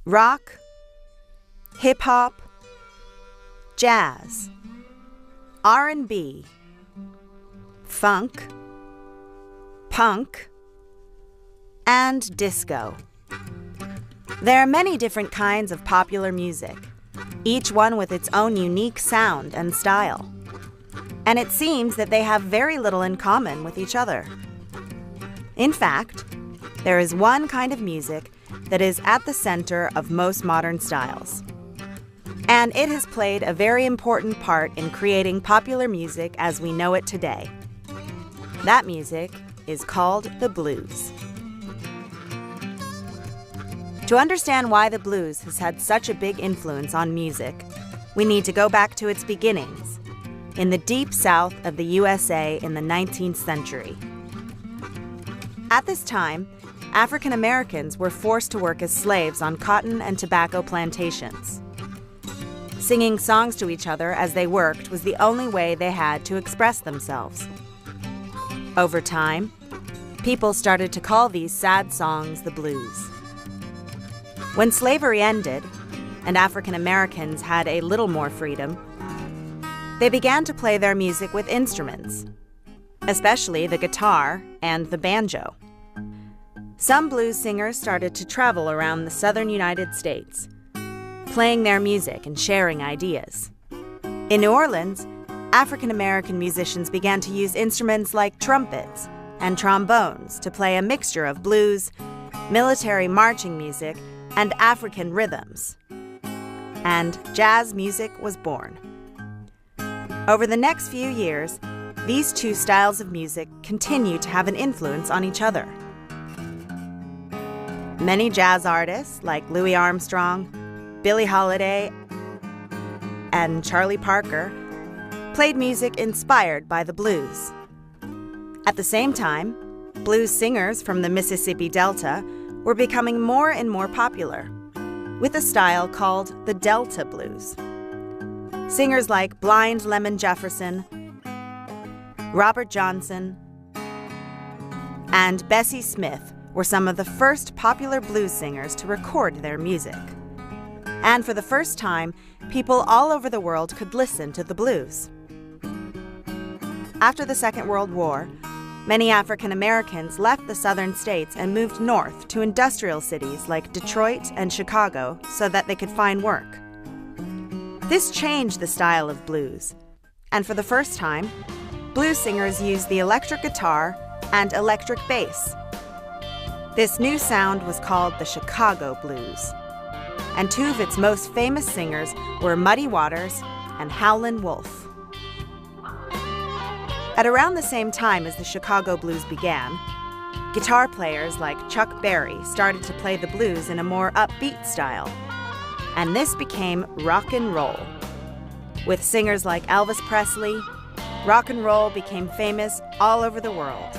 Rock, hip-hop, jazz, R&B, funk, punk, and disco. There are many different kinds of popular music, each one with its own unique sound and style. And it seems that they have very little in common with each other. In fact, there is one kind of music that is at the center of most modern styles. And it has played a very important part in creating popular music as we know it today. That music is called the blues. To understand why the blues has had such a big influence on music, we need to go back to its beginnings, in the deep south of the USA in the 19th century. At this time, African Americans were forced to work as slaves on cotton and tobacco plantations. Singing songs to each other as they worked was the only way they had to express themselves. Over time, people started to call these sad songs the blues. When slavery ended, and African Americans had a little more freedom, they began to play their music with instruments, especially the guitar and the banjo. Some blues singers started to travel around the southern United States, playing their music and sharing ideas. In New Orleans, African American musicians began to use instruments like trumpets and trombones to play a mixture of blues, military marching music, and African rhythms. And jazz music was born. Over the next few years, these two styles of music continued to have an influence on each other. Many jazz artists like Louis Armstrong, Billie Holiday, and Charlie Parker played music inspired by the blues. At the same time, blues singers from the Mississippi Delta were becoming more and more popular, with a style called the Delta blues. Singers like Blind Lemon Jefferson, Robert Johnson, and Bessie Smith were some of the first popular blues singers to record their music. And for the first time, people all over the world could listen to the blues. After the Second World War, many African Americans left the southern states and moved north to industrial cities like Detroit and Chicago so that they could find work. This changed the style of blues, and for the first time, blues singers used the electric guitar and electric bass. This new sound was called the Chicago Blues, and two of its most famous singers were Muddy Waters and Howlin' Wolf. At around the same time as the Chicago Blues began, guitar players like Chuck Berry started to play the blues in a more upbeat style, and this became rock and roll. With singers like Elvis Presley, rock and roll became famous all over the world.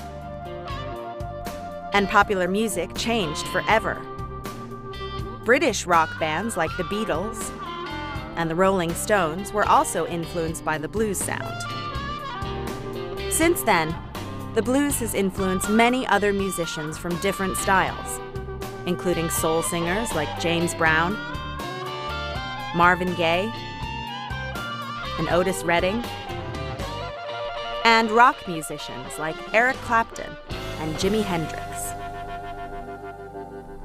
And popular music changed forever. British rock bands like the Beatles and the Rolling Stones were also influenced by the blues sound. Since then, the blues has influenced many other musicians from different styles, including soul singers like James Brown, Marvin Gaye, and Otis Redding, and rock musicians like Eric Clapton and Jimi Hendrix.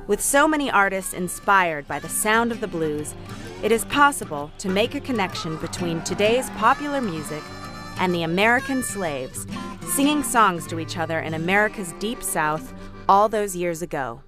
With so many artists inspired by the sound of the blues, it is possible to make a connection between today's popular music and the American slaves singing songs to each other in America's Deep South all those years ago.